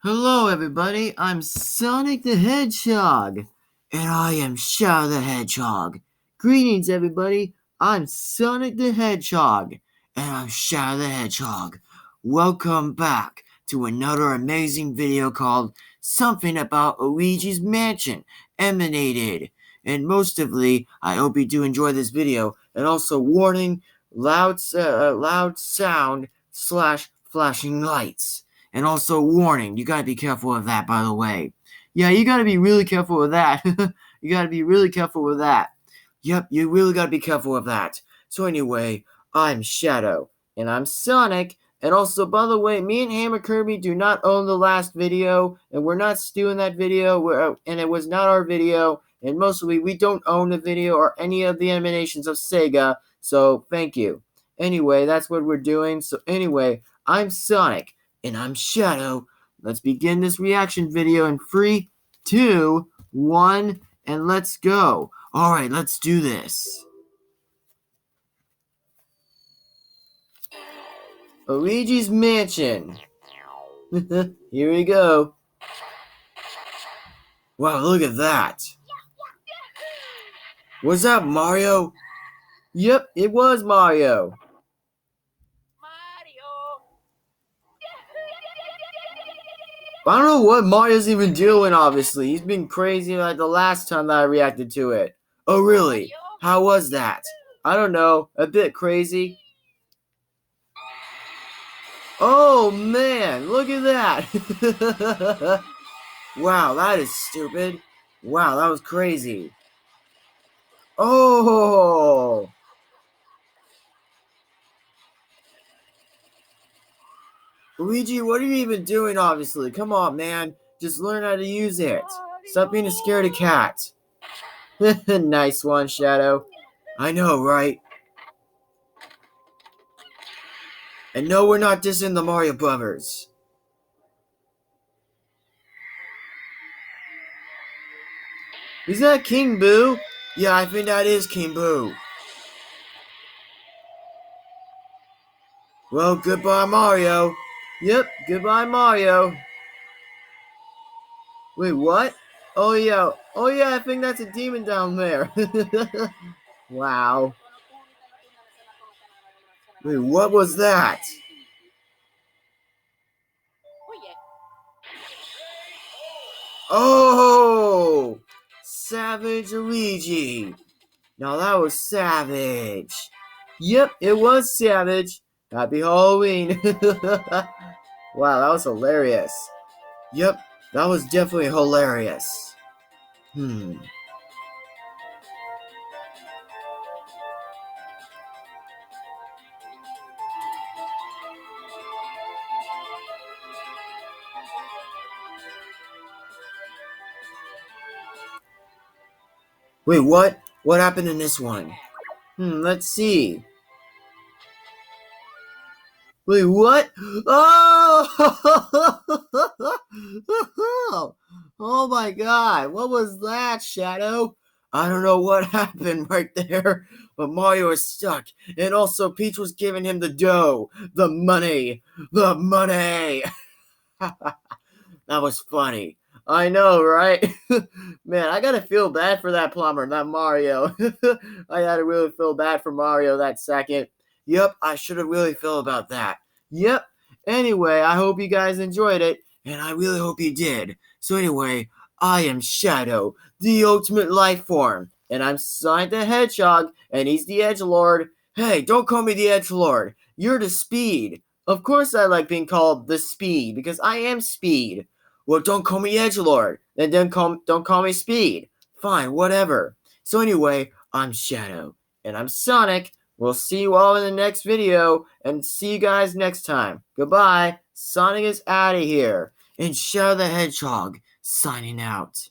Hello, everybody. I'm Sonic the Hedgehog, and I am Shadow the Hedgehog. Greetings, everybody. I'm Sonic the Hedgehog, and I'm Shadow the Hedgehog. Welcome back to another amazing video called Something About Luigi's Mansion Emanated. And mostly, I hope you do enjoy this video. And also, warning: loud sound slash flashing lights. And also, warning, you gotta be careful of that, by the way. Yeah, you gotta be really careful with that. You gotta be really careful with that. Yep, you really gotta be careful with that. So anyway, I'm Shadow, and I'm Sonic, and also, by the way, me and Hammer Kirby do not own the last video, and we're not doing that video, and it was not our video, and mostly, we don't own the video or any of the animations of Sega, so thank you. Anyway, that's what we're doing, so anyway, I'm Sonic, and I'm Shadow. Let's begin this reaction video in 3, 2, 1, and let's go. Alright, let's do this. Luigi's Mansion. Here we go. Wow, look at that. Was that Mario? Yep, it was Mario. I don't know what Mario's even doing, obviously. He's been crazy like the last time that I reacted to it. Oh, really? How was that? I don't know. A bit crazy. Oh, man. Look at that. Wow, that is stupid. Wow, that was crazy. Oh! Luigi, what are you even doing, obviously? Come on, man. Just learn how to use it. Stop being a scaredy cat. Nice one, Shadow. I know, right? And no, we're not dissing the Mario Brothers. Is that King Boo? Yeah, I think that is King Boo. Well, goodbye, Mario. Yep, goodbye, Mario. Wait, what? Oh, yeah. Oh, yeah, I think that's a demon down there. Wow. Wait, what was that? Oh! Savage Luigi. Now that was savage. Yep, it was savage. Happy Halloween. Wow, that was hilarious. Yep, that was definitely hilarious. Wait, what? What happened in this one? Let's see. Wait, what? Oh! Oh my god, what was that, Shadow? I don't know what happened right there, but Mario is stuck, and also Peach was giving him the dough, the money, the money! That was funny. I know, right? Man, I gotta feel bad for that plumber, not Mario. I gotta really feel bad for Mario that second. Yep, I should have really felt about that. Yep. Anyway, I hope you guys enjoyed it, and I really hope you did. So anyway, I am Shadow, the ultimate life form, and I'm Sonic the Hedgehog, and he's the Edgelord. Hey, don't call me the Edgelord. You're the Speed. Of course I like being called the Speed, because I am Speed. Well, don't call me Edgelord, and then don't call me Speed. Fine, whatever. So anyway, I'm Shadow, and I'm Sonic. We'll see you all in the next video, and see you guys next time. Goodbye. Sonic is out of here, and Shadow the Hedgehog signing out.